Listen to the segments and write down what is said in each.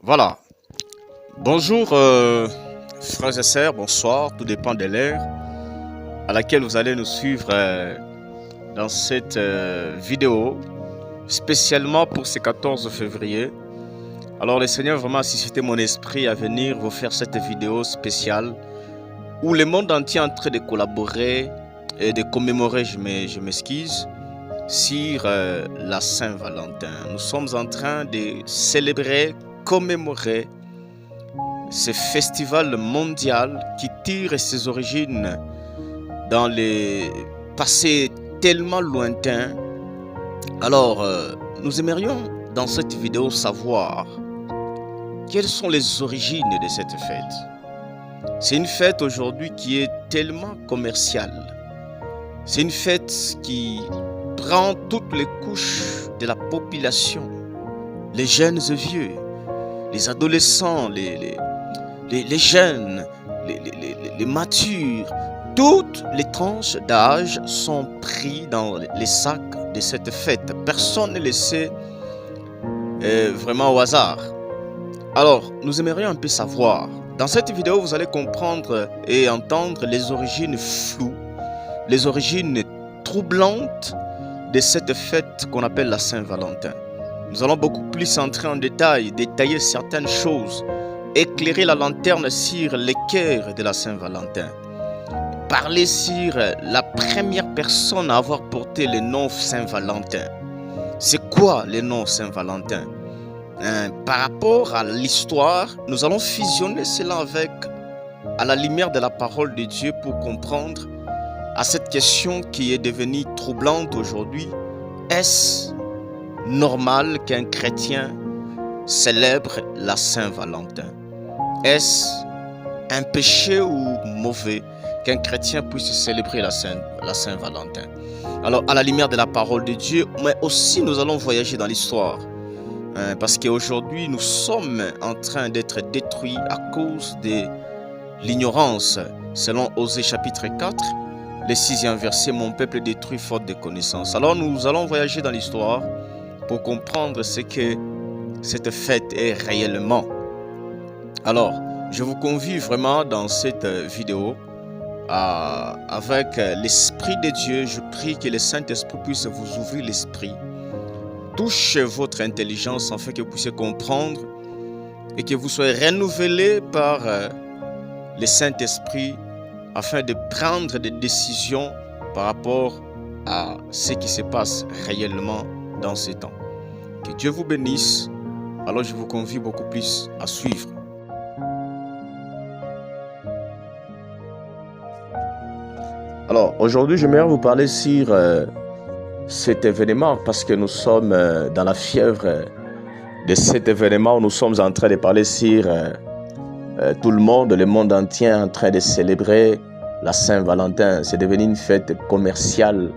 Voilà. Bonjour, frères et sœurs, bonsoir, tout dépend de l'heure à laquelle vous allez nous suivre dans cette vidéo, spécialement pour ce 14 février. Alors le Seigneur vraiment a suscité mon esprit à venir vous faire cette vidéo spéciale où le monde entier est en train de collaborer et de commémorer, je m'excuse, sur la Saint-Valentin. Nous sommes en train de célébrer, commémorer ce festival mondial qui tire ses origines dans les passés tellement lointains. Alors, nous aimerions dans cette vidéo savoir quelles sont les origines de cette fête. C'est une fête aujourd'hui qui est tellement commerciale. C'est une fête qui prend toutes les couches de la population, les jeunes et vieux, les adolescents, les jeunes, les matures. Toutes les tranches d'âge sont pris dans les sacs de cette fête. Personne n'est laissé vraiment au hasard. Alors, nous aimerions un peu savoir. Dans cette vidéo, vous allez comprendre et entendre les origines floues, les origines troublantes de cette fête qu'on appelle la Saint-Valentin. Nous allons beaucoup plus entrer en détail, détailler certaines choses, éclairer la lanterne sur les cœurs de la Saint-Valentin. Parler sur la première personne à avoir porté le nom Saint-Valentin. C'est quoi le nom Saint-Valentin? Par rapport à l'histoire, nous allons fusionner cela avec à la lumière de la parole de Dieu pour comprendre à cette question qui est devenue troublante aujourd'hui. Est-ce normal qu'un chrétien célèbre la Saint-Valentin? Est-ce un péché ou mauvais qu'un chrétien puisse célébrer la Saint-Valentin? Alors, à la lumière de la parole de Dieu, mais aussi nous allons voyager dans l'histoire. Parce qu'aujourd'hui, nous sommes en train d'être détruits à cause de l'ignorance. Selon Osée chapitre 4, le 6e verset, mon peuple est détruit faute de connaissance. Alors, nous allons voyager dans l'histoire pour comprendre ce que cette fête est réellement. Alors, je vous convie vraiment dans cette vidéo avec l'Esprit de Dieu. Je prie que le Saint-Esprit puisse vous ouvrir l'esprit, touche votre intelligence afin que vous puissiez comprendre et que vous soyez renouvelés par le Saint-Esprit afin de prendre des décisions par rapport à ce qui se passe réellement dans ces temps. Que Dieu vous bénisse. Alors je vous convie beaucoup plus à suivre. Alors aujourd'hui, j'aimerais vous parler sur cet événement parce que nous sommes dans la fièvre de cet événement. Nous sommes en train de parler sur tout le monde entier est en train de célébrer la Saint-Valentin. C'est devenu une fête commerciale.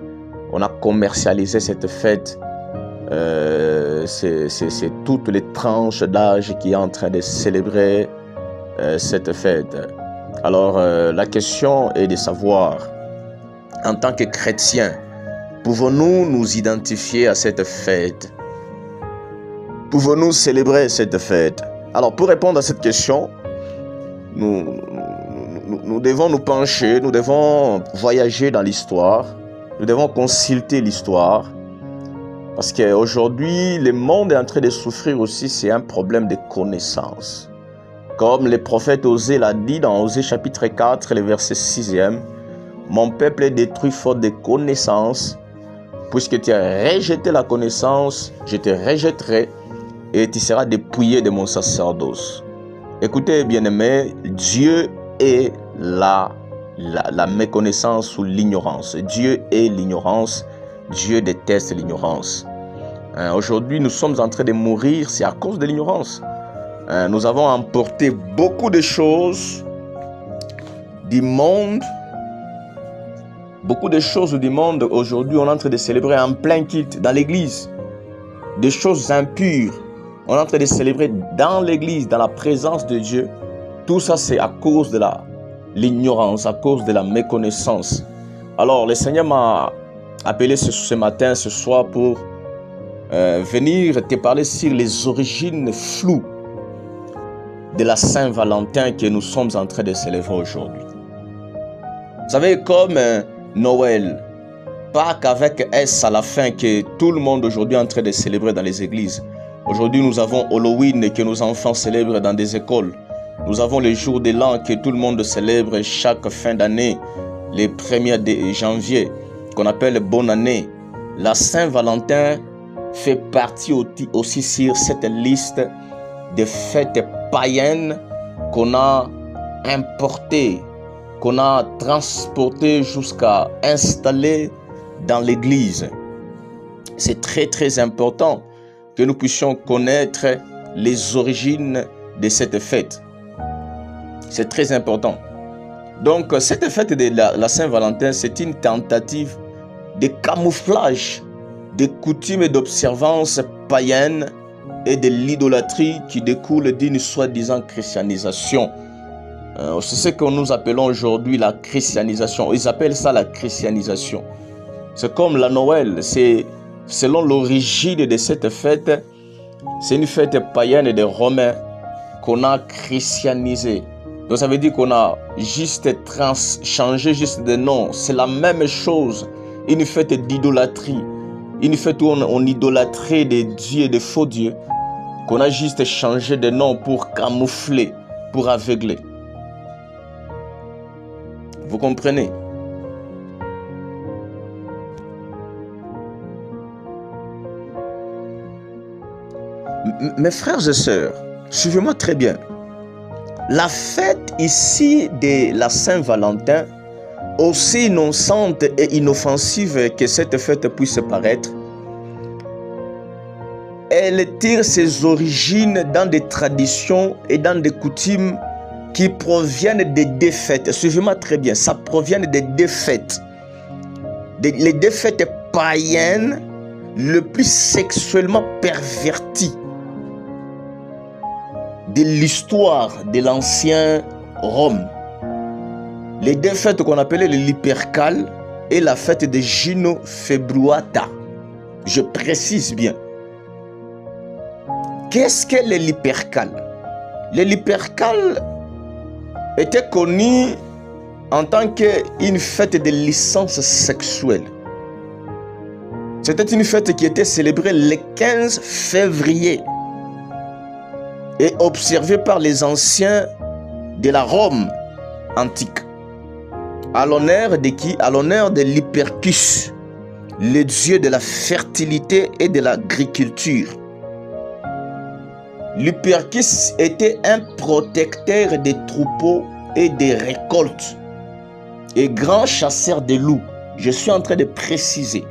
On a commercialisé cette fête. C'est toutes les tranches d'âge qui sont en train de célébrer cette fête. Alors la question est de savoir, en tant que chrétiens, pouvons-nous nous identifier à cette fête? Pouvons-nous célébrer cette fête? Alors pour répondre à cette question, nous devons nous pencher, nous devons voyager dans l'histoire, nous devons consulter l'histoire. Parce qu'aujourd'hui, le monde est en train de souffrir aussi, c'est un problème de connaissance. Comme le prophète Osée l'a dit dans Osée chapitre 4, le verset 6e, « Mon peuple est détruit faute de connaissance, puisque tu as rejeté la connaissance, je te rejetterai et tu seras dépouillé de mon sacerdoce. » Écoutez, bien-aimés, Dieu est la méconnaissance ou l'ignorance. Dieu est l'ignorance. Dieu déteste l'ignorance. Aujourd'hui, nous sommes en train de mourir, c'est à cause de l'ignorance. Nous avons emporté beaucoup de choses du monde. Beaucoup de choses du monde, aujourd'hui, on est en train de célébrer en plein culte dans l'église. Des choses impures. On est en train de célébrer dans l'église, dans la présence de Dieu. Tout ça, c'est à cause de l'ignorance, à cause de la méconnaissance. Alors, le Seigneur m'a appelé ce matin, ce soir, pour venir te parler sur les origines floues de la Saint-Valentin que nous sommes en train de célébrer aujourd'hui. Vous savez, comme Noël, Pâques avec S à la fin, que tout le monde aujourd'hui est en train de célébrer dans les églises. Aujourd'hui, nous avons Halloween que nos enfants célèbrent dans des écoles. Nous avons le jour de l'an que tout le monde célèbre chaque fin d'année, les 1er de janvier, qu'on appelle bonne année. La Saint-Valentin fait partie aussi sur cette liste de fêtes païennes qu'on a importées, qu'on a transportées jusqu'à installer dans l'église. C'est très important que nous puissions connaître les origines de cette fête. C'est très important. Donc, cette fête de la Saint-Valentin, c'est une tentative de camouflage des coutumes et d'observances païennes et de l'idolâtrie qui découle d'une soi-disant christianisation. C'est ce que nous appelons aujourd'hui la christianisation. Ils appellent ça la christianisation. C'est comme la Noël. C'est selon l'origine de cette fête, c'est une fête païenne des Romains qu'on a christianisée. Donc ça veut dire qu'on a juste changé juste de nom. C'est la même chose. Une fête d'idolâtrie. Une fête où on idolâtrait des dieux et des faux dieux. Qu'on a juste changé de nom pour camoufler, pour aveugler. Vous comprenez? Mes frères et sœurs, suivez-moi très bien. La fête ici de la Saint-Valentin, aussi innocente et inoffensive que cette fête puisse paraître, elle tire ses origines dans des traditions et dans des coutumes qui proviennent des défaites. Suivez-moi très bien, ça provient des défaites. Les défaites païennes le plus sexuellement perverties de l'histoire de l'ancien Rome. Les deux fêtes qu'on appelait les Lupercales et la fête de Gino Februata. Je précise bien. Qu'est-ce que les Lupercales? Les Lupercales étaient connues en tant qu'une fête de licence sexuelle. C'était une fête qui était célébrée le 15 février et observée par les anciens de la Rome antique. À l'honneur de qui? À l'honneur de l'Hypercus, le dieu de la fertilité et de l'agriculture. L'Hypercus était un protecteur des troupeaux et des récoltes et grand chasseur de loups. Je suis en train de préciser.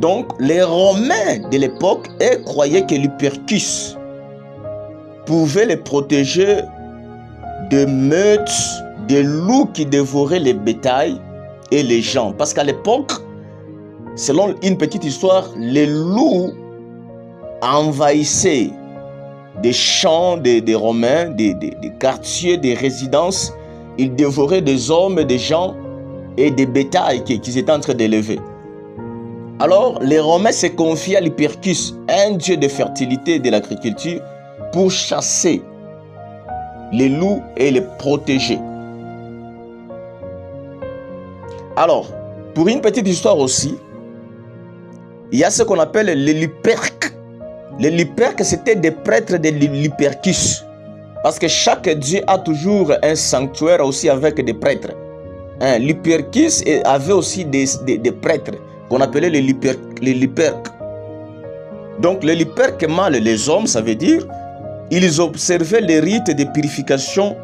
Donc, les Romains de l'époque croyaient que l'Hypercus pouvait les protéger de meutes, de loups qui dévoraient les bétails et les gens. Parce qu'à l'époque, selon une petite histoire, les loups envahissaient des champs des Romains, des quartiers, des résidences. Ils dévoraient des hommes, des gens et des bétails qu'ils étaient en train d'élever. Alors, les Romains se confiaient à l'Hypercus, un dieu de fertilité et de l'agriculture, pour chasser les loups et les protéger. Alors, pour une petite histoire aussi, il y a ce qu'on appelle les Luperques. Les Luperques, c'était des prêtres de l'Hypercus. Parce que chaque dieu a toujours un sanctuaire aussi avec des prêtres. L'Hypercus avait aussi des prêtres qu'on appelait les Luperques. Donc les Luperques mâles, les hommes, ça veut dire, ils observaient les rites de purification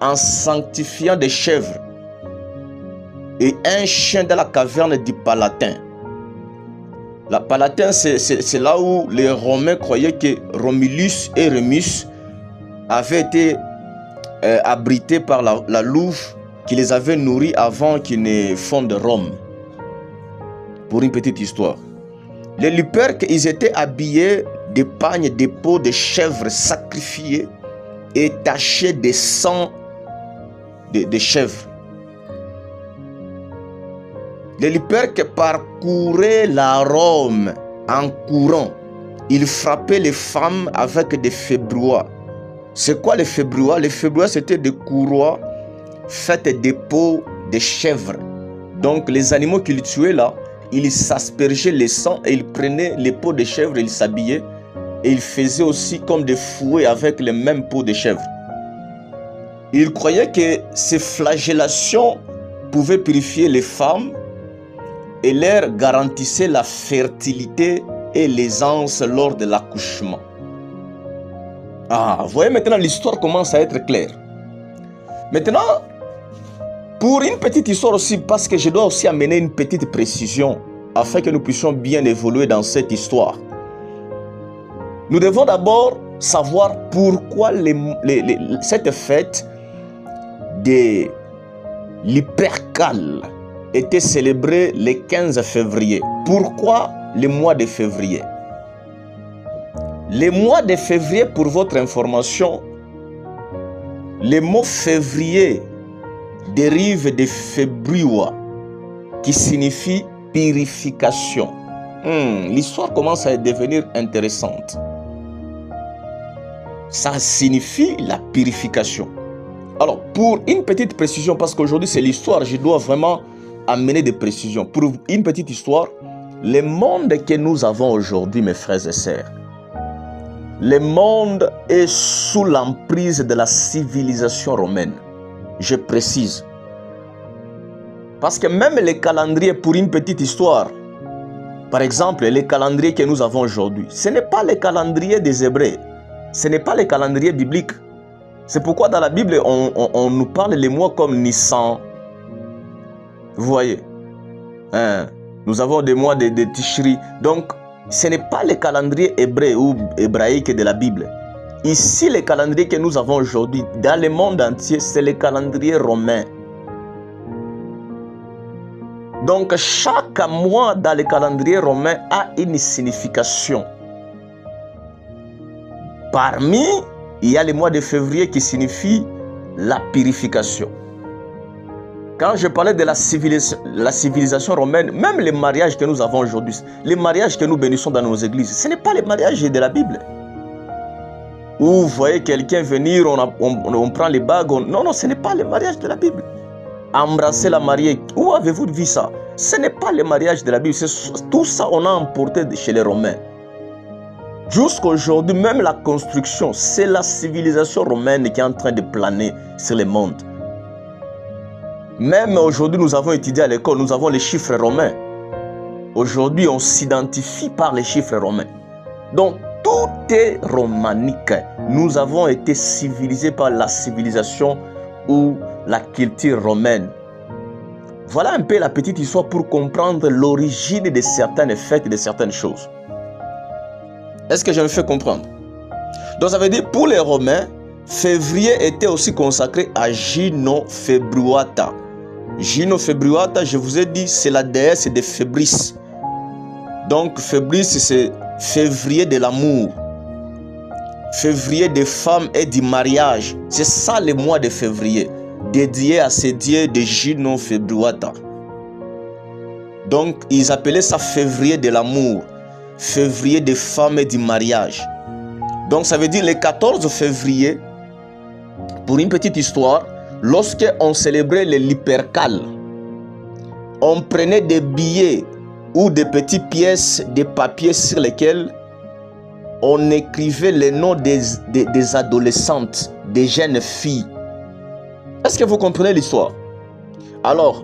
en sanctifiant des chèvres et un chien dans la caverne du Palatin. La Palatin, c'est là où les Romains croyaient que Romulus et Rémus avaient été abrités par la louve qui les avait nourris avant qu'ils ne fondent Rome. Pour une petite histoire. Les Luperques, ils étaient habillés de pagnes de peau de chèvres sacrifiées et tachées de sang de chèvres. Les Luperques parcouraient la Rome en courant. Ils frappaient les femmes avec des fébrois. C'est quoi les févriers? Les févriers, c'était des courroies faites des peaux de chèvres. Donc les animaux qu'ils tuaient là, ils s'aspergeaient les sangs et ils prenaient les peaux de chèvres, ils s'habillaient et ils faisaient aussi comme des fouets avec les mêmes peaux de chèvres. Ils croyaient que ces flagellations pouvaient purifier les femmes et leur garantissaient la fertilité et l'aisance lors de l'accouchement. Ah, vous voyez maintenant l'histoire commence à être claire. Maintenant, pour une petite histoire aussi, parce que je dois aussi amener une petite précision afin que nous puissions bien évoluer dans cette histoire. Nous devons d'abord savoir pourquoi cette fête de l'Hypercale était célébrée le 15 février. Pourquoi le mois de février? Le mois de février, pour votre information, le mot février dérive de fébriwa, qui signifie purification. L'histoire commence à devenir intéressante. Ça signifie la purification. Alors, pour une petite précision, parce qu'aujourd'hui c'est l'histoire, je dois vraiment amener des précisions. Pour une petite histoire, le monde que nous avons aujourd'hui, mes frères et sœurs, le monde est sous l'emprise de la civilisation romaine. Je précise. Parce que même les calendriers, pour une petite histoire, par exemple, les calendriers que nous avons aujourd'hui, ce n'est pas les calendriers des Hébreux. Ce n'est pas les calendriers bibliques. C'est pourquoi dans la Bible, on nous parle les mois comme Nissan. Vous voyez, nous avons des mois de Tishri. Donc, ce n'est pas les calendriers hébreux ou hébraïques de la Bible. Ici, les calendriers que nous avons aujourd'hui, dans le monde entier, c'est les calendriers romains. Donc, chaque mois dans le calendrier romain a une signification. Parmi, il y a le mois de février qui signifie la purification. Quand je parlais de la civilisation romaine, même les mariages que nous avons aujourd'hui, les mariages que nous bénissons dans nos églises, ce n'est pas les mariages de la Bible. Où vous voyez quelqu'un venir, on prend les bagues. Non, ce n'est pas le mariage de la Bible. Embrasser la mariée, où avez-vous vu ça? Ce n'est pas le mariage de la Bible. Tout ça, on a emporté chez les Romains. Jusqu'à aujourd'hui, même la construction, c'est la civilisation romaine qui est en train de planer sur le monde. Même aujourd'hui, nous avons étudié à l'école, nous avons les chiffres romains. Aujourd'hui, on s'identifie par les chiffres romains. Donc, tout est romanique. Nous avons été civilisés par la civilisation ou la culture romaine. Voilà un peu la petite histoire pour comprendre l'origine de certaines fêtes et de certaines choses. Est-ce que je me fais comprendre? Donc, ça veut dire pour les Romains, février était aussi consacré à Gino Februata. Gino Februata, je vous ai dit, c'est la déesse de Fébris. Donc, Fébris, c'est février de l'amour. Février des femmes et du mariage. C'est ça le mois de février, dédié à ces dieux de Gino Februata. Donc, ils appelaient ça février de l'amour, février des femmes et du mariage. Donc, ça veut dire le 14 février, pour une petite histoire, lorsque on célébrait l'Hypercale, on prenait des billets ou des petites pièces de papier sur lesquelles on écrivait les noms des adolescentes, des jeunes filles. Est-ce que vous comprenez l'histoire? Alors,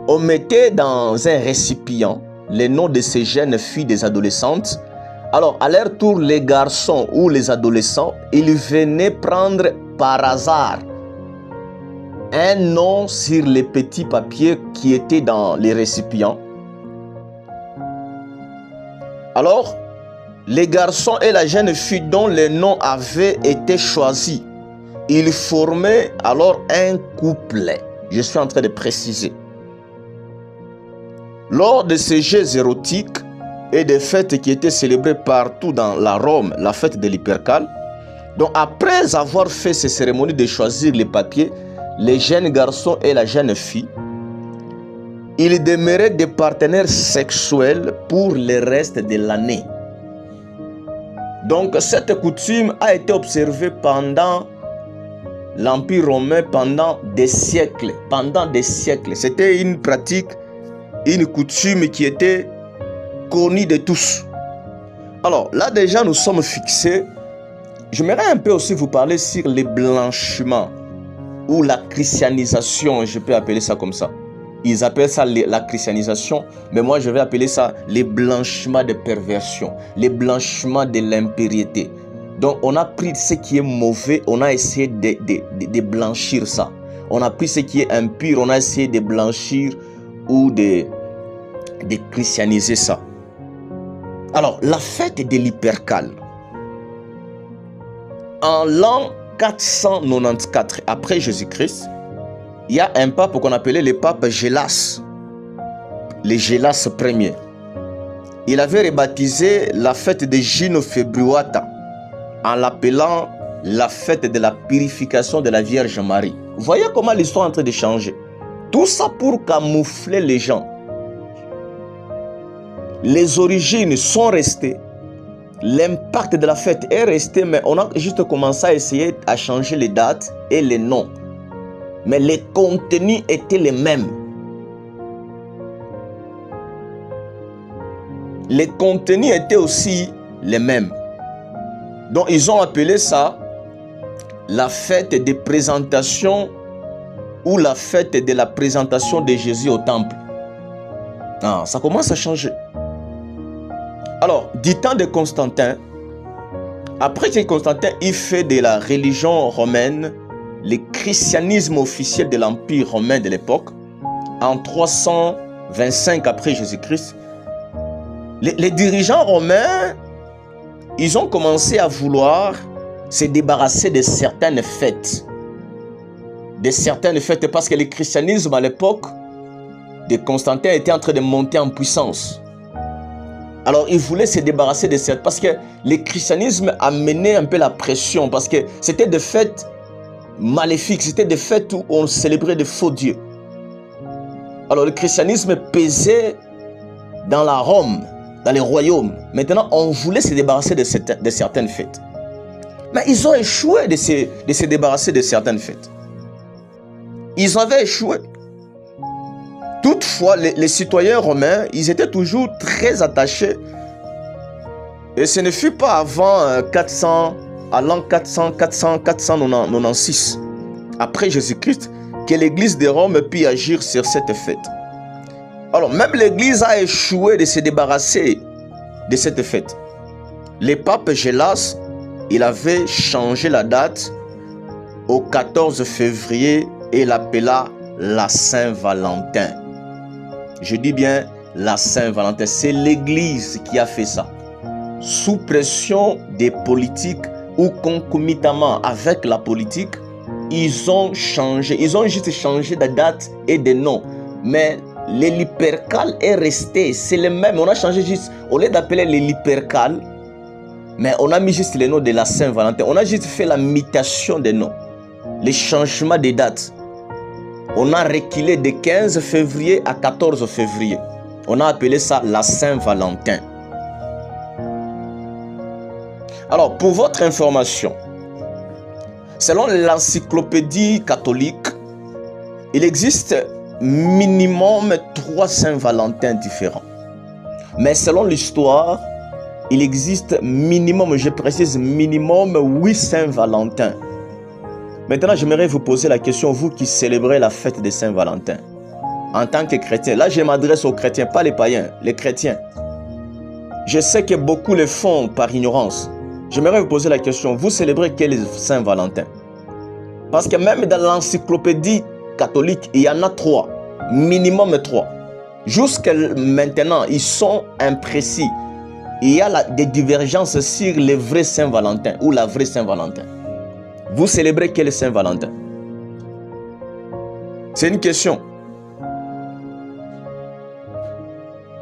on mettait dans un récipient les noms de ces jeunes filles, des adolescentes. Alors, à leur tour, les garçons ou les adolescents, ils venaient prendre par hasard un nom sur les petits papiers qui étaient dans les récipients. Alors, les garçons et la jeune fille dont les noms avaient été choisis, ils formaient alors un couplet. Je suis en train de préciser. Lors de ces jeux érotiques et des fêtes qui étaient célébrées partout dans la Rome, la fête de l'Hypercale, donc après avoir fait ces cérémonies de choisir les papiers, les jeunes garçons et la jeune fille, ils demeuraient des partenaires sexuels pour le reste de l'année. Donc cette coutume a été observée pendant l'Empire romain pendant des siècles. C'était une pratique, une coutume qui était connue de tous. Alors là déjà nous sommes fixés. J'aimerais un peu aussi vous parler sur les blanchiments ou la christianisation, je peux appeler ça comme ça. Ils appellent ça la christianisation, mais moi je vais appeler ça les blanchiments de perversion, les blanchiments de l'impériété. Donc on a pris ce qui est mauvais, on a essayé de blanchir ça. On a pris ce qui est impur, on a essayé de blanchir ou de christianiser ça. Alors la fête de l'Hypercale. En l'an 494 après Jésus-Christ, il y a un pape qu'on appelait le pape Gélas, le Gélas Ier. Il avait rebaptisé la fête de Gino Februata en l'appelant la fête de la purification de la Vierge Marie. Vous voyez comment l'histoire est en train de changer. Tout ça pour camoufler les gens. Les origines sont restées. L'impact de la fête est resté, mais on a juste commencé à essayer à changer les dates et les noms. Mais les contenus étaient les mêmes. Les contenus étaient aussi les mêmes. Donc ils ont appelé ça la fête des présentations ou la fête de la présentation de Jésus au temple. Ah, ça commence à changer. Alors, du temps de Constantin, après que Constantin ait fait de la religion romaine le christianisme officiel de l'Empire romain de l'époque, en 325 après Jésus-Christ, les dirigeants romains, ils ont commencé à vouloir se débarrasser de certaines fêtes. Parce que le christianisme à l'époque de Constantin était en train de monter en puissance. Alors, ils voulaient se débarrasser de cette... Parce que le christianisme a mené un peu la pression. Parce que c'était des fêtes maléfiques. C'était des fêtes où on célébrait de faux dieux. Alors, le christianisme pesait dans la Rome, dans les royaumes. Maintenant, on voulait se débarrasser de certaines fêtes. Mais ils ont échoué de se débarrasser de certaines fêtes. Ils avaient échoué. Toutefois, les citoyens romains, ils étaient toujours très attachés. Et ce ne fut pas avant l'an 496, après Jésus-Christ, que l'église de Rome put agir sur cette fête. Alors, même l'église a échoué de se débarrasser de cette fête. Le pape Gélas, il avait changé la date au 14 février et l'appela la Saint-Valentin. Je dis bien la Saint-Valentin. C'est l'église qui a fait ça. Sous pression des politiques ou concomitamment avec la politique, ils ont changé. Ils ont juste changé de date et de nom. Mais l'Hypercale est resté. C'est le même. On a changé juste. Au lieu d'appeler l'Hypercale, mais on a mis juste le nom de la Saint-Valentin. On a juste fait la mutation des noms. Le changement des dates. On a reculé de 15 février à 14 février. On a appelé ça la Saint-Valentin. Alors, pour votre information, selon l'encyclopédie catholique, il existe minimum 3 Saint-Valentin différents. Mais selon l'histoire, il existe minimum, je précise, minimum 8 Saint-Valentin. Maintenant, j'aimerais vous poser la question, vous qui célébrez la fête de Saint-Valentin, en tant que chrétien. Là, je m'adresse aux chrétiens, pas les païens, les chrétiens. Je sais que beaucoup le font par ignorance. J'aimerais vous poser la question, vous célébrez quel Saint-Valentin? Parce que même dans l'encyclopédie catholique, il y en a 3, minimum 3. Jusqu'à maintenant, ils sont imprécis. Il y a des divergences sur le vrai Saint-Valentin ou la vraie Saint-Valentin. Vous célébrez quel Saint-Valentin? C'est une question.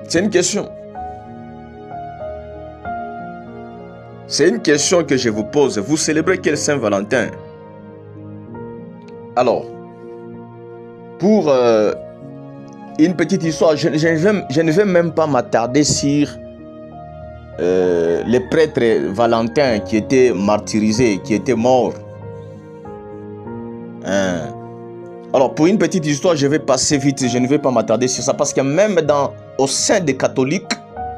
C'est une question. C'est une question que je vous pose. Vous célébrez quel Saint-Valentin? Alors, pour une petite histoire, je ne vais même pas m'attarder sur les prêtres Valentin qui étaient martyrisés, qui étaient morts. Hein. Alors, pour une petite histoire, je vais passer vite, je ne vais pas m'attarder sur ça, parce que même au sein des catholiques,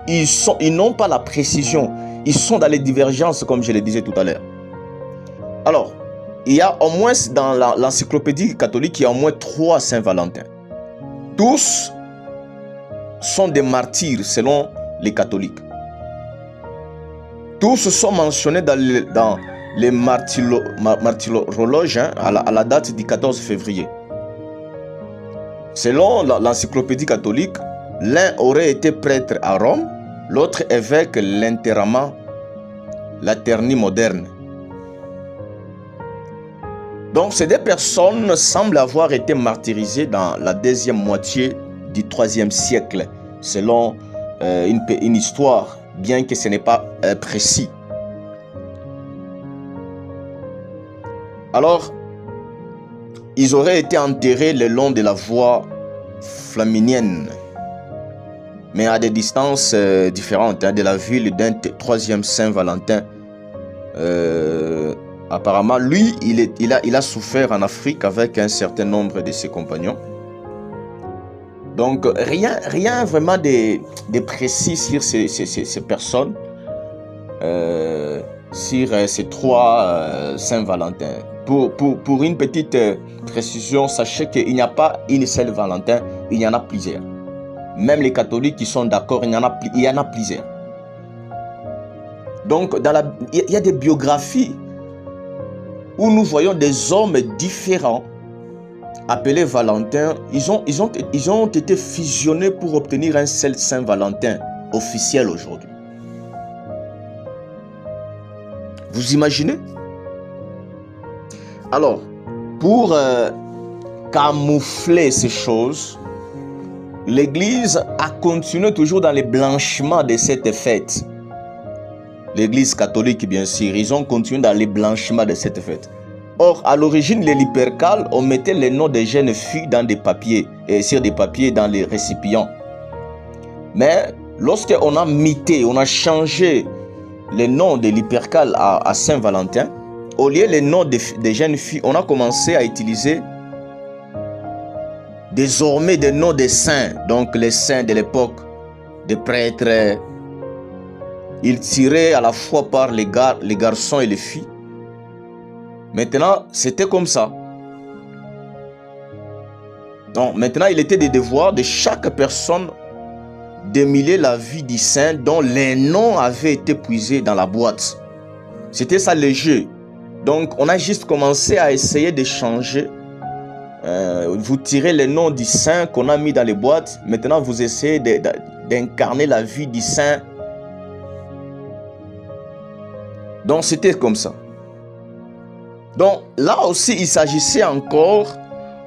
ils n'ont pas la précision. Ils sont dans les divergences, comme je le disais tout à l'heure. Alors, il y a au moins, dans l'encyclopédie catholique, il y a au moins 3 Saint-Valentin. Tous sont des martyrs, selon les catholiques. Tous sont mentionnés dans les martyrologes, hein, à la date du 14 février. Selon l'encyclopédie catholique, l'un aurait été prêtre à Rome, l'autre évêque l'Interrama, la Terni moderne. Donc ces 2 personnes semblent avoir été martyrisées dans la deuxième moitié du IIIe siècle, selon une histoire, bien que ce n'est pas précis. Alors, ils auraient été enterrés le long de la voie flaminienne, mais à des distances différentes, hein, de la ville d'un 3e Saint-Valentin. Apparemment, lui, il a souffert en Afrique avec un certain nombre de ses compagnons. Donc, rien vraiment de précis sur ces personnes, sur ces 3 Saint-Valentin. Pour une petite précision, sachez qu'il n'y a pas une seule Valentin, il y en a plusieurs. Même les catholiques qui sont d'accord, il y en a plusieurs. Donc, il y a des biographies où nous voyons des hommes différents appelés Valentin. Ils ont été fusionnés pour obtenir un seul Saint-Valentin officiel aujourd'hui. Vous imaginez? Alors, pour camoufler ces choses, l'Église a continué toujours dans les blanchiments de cette fête. L'Église catholique, bien sûr, ils ont continué dans les blanchiments de cette fête. Or, à l'origine, les Lupercales, on mettait les noms des jeunes filles dans des papiers, et sur des papiers dans les récipients. Mais lorsqu'on a mité, on a changé les noms des Lupercales à Saint-Valentin, au lieu des noms des jeunes filles, on a commencé à utiliser désormais des noms des saints, donc les saints de l'époque, des prêtres. Ils tiraient à la fois par les garçons et les filles. Maintenant, c'était comme ça. Donc, maintenant, il était des devoirs de chaque personne d'émuler la vie du saint dont les noms avaient été puisés dans la boîte. C'était ça le jeu. Donc, on a juste commencé à essayer de changer. Vous tirez les noms du saint qu'on a mis dans les boîtes. Maintenant, vous essayez d'incarner la vie du saint. Donc, c'était comme ça. Donc, là aussi, il s'agissait encore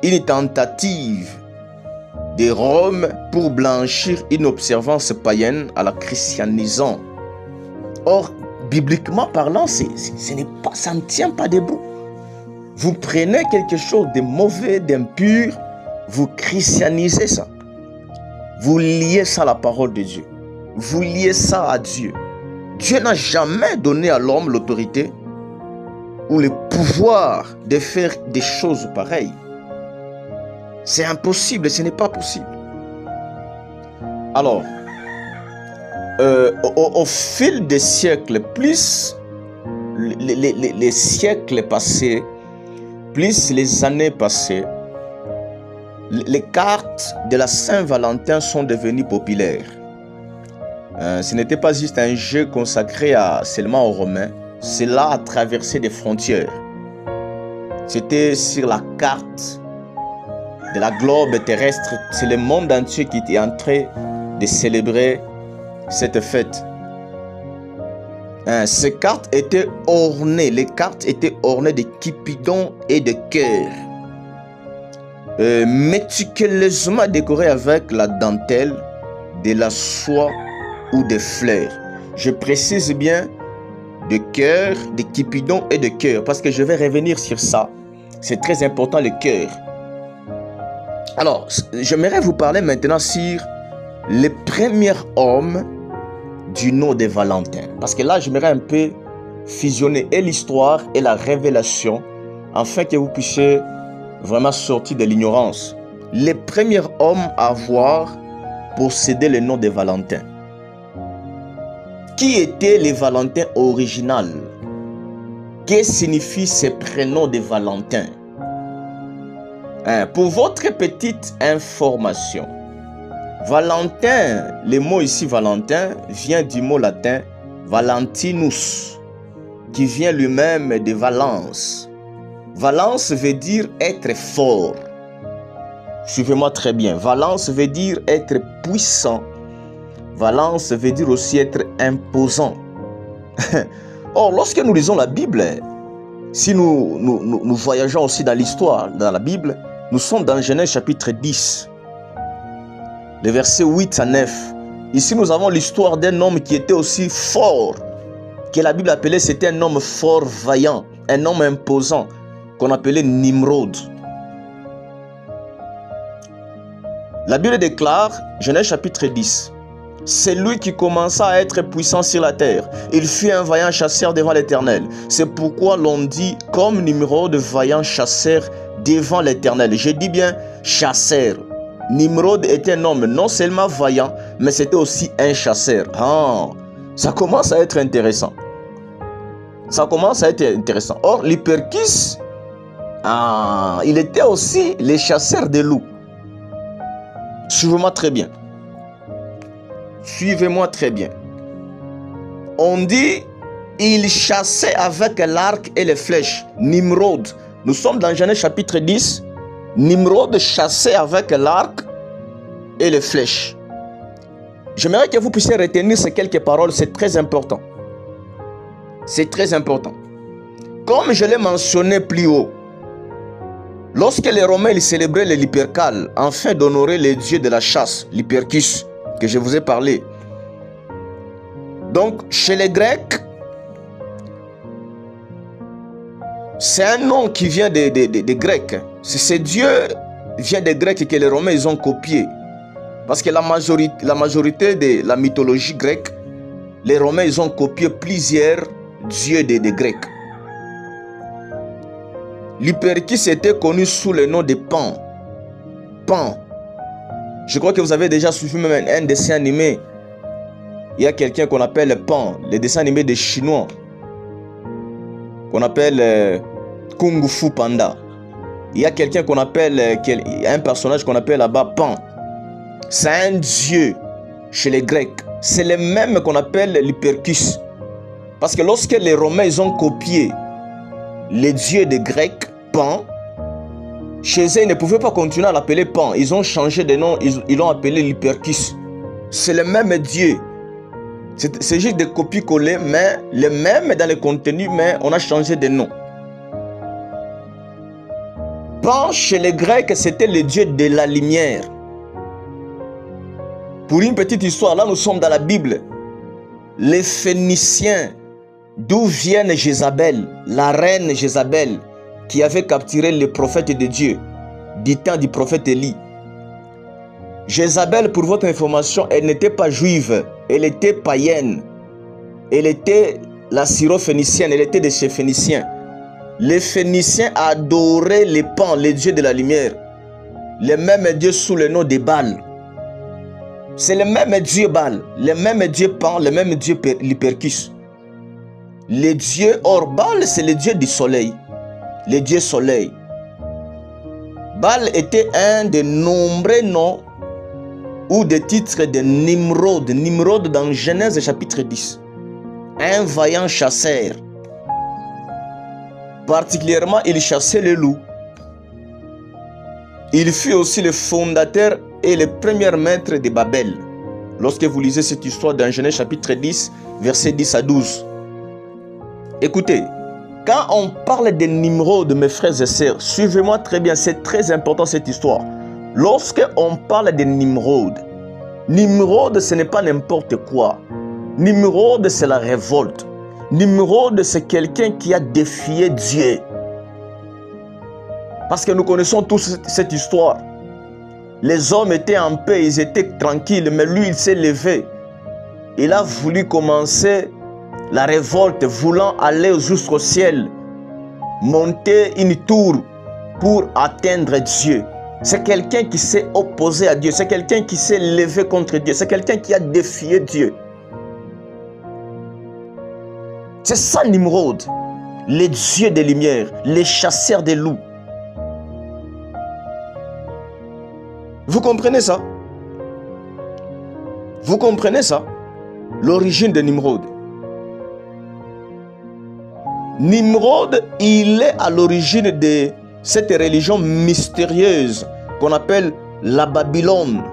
d'une tentative de Rome pour blanchir une observance païenne à la christianisant. Or, bibliquement parlant, ça ne tient pas debout. Vous prenez quelque chose de mauvais, d'impur, vous christianisez ça. Vous liez ça à la parole de Dieu. Vous liez ça à Dieu. Dieu n'a jamais donné à l'homme l'autorité ou le pouvoir de faire des choses pareilles. C'est impossible, ce n'est pas possible. Alors, au fil des siècles, plus les siècles passés, plus les années passées, les cartes de la Saint-Valentin sont devenues populaires. Ce n'était pas juste un jeu consacré seulement aux Romains. Cela a traversé des frontières. C'était sur la carte de la globe terrestre. C'est le monde entier qui était en train de célébrer cette fête. Ces cartes étaient ornées. Les cartes étaient ornées de cupidons et de cœurs. Méticuleusement décorées avec la dentelle, de la soie ou des fleurs. Je précise bien de cœur, de cupidon et de cœur, parce que je vais revenir sur ça. C'est très important, le cœur. Alors, j'aimerais vous parler maintenant sur les premiers hommes du nom de Valentin. Parce que là, j'aimerais un peu fusionner et l'histoire et la révélation afin que vous puissiez vraiment sortir de l'ignorance. Les premiers hommes à avoir possédé le nom de Valentin. Qui étaient les Valentins originaux? Que signifie ce prénom de Valentin? Pour votre petite information, Valentin, le mot ici Valentin, vient du mot latin Valentinus, qui vient lui-même de Valence. Valence veut dire être fort. Suivez-moi très bien. Valence veut dire être puissant. Valence veut dire aussi être imposant. Or, lorsque nous lisons la Bible, si nous voyageons aussi dans l'histoire, dans la Bible, nous sommes dans Genèse chapitre 10, les versets 8 à 9. Ici, nous avons l'histoire d'un homme qui était aussi fort, que la Bible appelait, c'était un homme fort, vaillant, un homme imposant, qu'on appelait Nimrod. La Bible déclare, Genèse chapitre 10, c'est lui qui commença à être puissant sur la terre. Il fut un vaillant chasseur devant l'Éternel. C'est pourquoi l'on dit comme Nimrod, vaillant chasseur devant l'Éternel. Je dis bien chasseur. Nimrod était un homme non seulement vaillant, mais c'était aussi un chasseur. Ça commence à être intéressant. Ça commence à être intéressant. Or, l'Hyperchus, il était aussi le chasseur de loups. Suivez-moi très bien. Suivez-moi très bien. On dit, il chassait avec l'arc et les flèches. Nimrod. Nous sommes dans Genèse chapitre 10. Nimrod chassait avec l'arc et les flèches. J'aimerais que vous puissiez retenir ces quelques paroles. C'est très important. C'est très important. Comme je l'ai mentionné plus haut, lorsque les Romains ils célébraient les Lupercales, afin d'honorer les dieux de la chasse, l'Hyperchus, que je vous ai parlé. Donc, chez les Grecs, c'est un nom qui vient des Grecs. Ce dieu vient des Grecs que les Romains ils ont copié. Parce que la majorité de la mythologie grecque, les Romains ils ont copié plusieurs dieux des Grecs. L'Hyperchus était connu sous le nom de Pan. Pan. Je crois que vous avez déjà suivi même un dessin animé. Il y a quelqu'un qu'on appelle Pan, le dessin animé des Chinois, qu'on appelle Kung Fu Panda. Il y a quelqu'un qu'on appelle, un personnage qu'on appelle là-bas Pan. C'est un dieu chez les Grecs. C'est le même qu'on appelle l'Hyperchus. Parce que lorsque les Romains ils ont copié les dieux des Grecs, Pan, chez eux, ils ne pouvaient pas continuer à l'appeler Pan. Ils ont changé de nom, ils l'ont appelé l'Hyperchus. C'est le même Dieu. C'est juste des copies-collées, mais le même dans le contenu, mais on a changé de nom. Pan, chez les Grecs, c'était le Dieu de la lumière. Pour une petite histoire, là nous sommes dans la Bible. Les Phéniciens, d'où viennent Jézabel, la reine Jézabel, qui avait capturé le prophète de Dieu, du temps du prophète Élie. Jézabel, pour votre information, elle n'était pas juive, elle était païenne. Elle était la syro-phénicienne, elle était de chez Phéniciens. Les Phéniciens adoraient les Pan, les dieux de la lumière. Les mêmes dieux sous le nom de Baal. C'est le même dieu Baal, le même dieu Pan, le même dieu l'Hyperchus. Les dieux hors Baal, c'est le dieu du soleil. Le dieu soleil. Baal était un des nombreux noms ou des titres de Nimrod. Nimrod dans Genèse chapitre 10. Un vaillant chasseur. Particulièrement, il chassait les loups. Il fut aussi le fondateur et le premier maître de Babel. Lorsque vous lisez cette histoire dans Genèse chapitre 10, versets 10 à 12. Écoutez, quand on parle de Nimrod, mes frères et sœurs, suivez-moi très bien, c'est très important cette histoire. Lorsque on parle de Nimrod, Nimrod ce n'est pas n'importe quoi. Nimrod c'est la révolte. Nimrod c'est quelqu'un qui a défié Dieu. Parce que nous connaissons tous cette histoire. Les hommes étaient en paix, ils étaient tranquilles, mais lui il s'est levé. il a voulu commencer la révolte, voulant aller jusqu'au ciel, monter une tour pour atteindre Dieu. C'est quelqu'un qui s'est opposé à Dieu, c'est quelqu'un qui s'est levé contre Dieu, c'est quelqu'un qui a défié Dieu. C'est ça Nimrod, les dieux des lumières, les chasseurs des loups. Vous comprenez ça? Vous comprenez ça? L'origine de Nimrod. Nimrod, il est à l'origine de cette religion mystérieuse qu'on appelle la Babylone.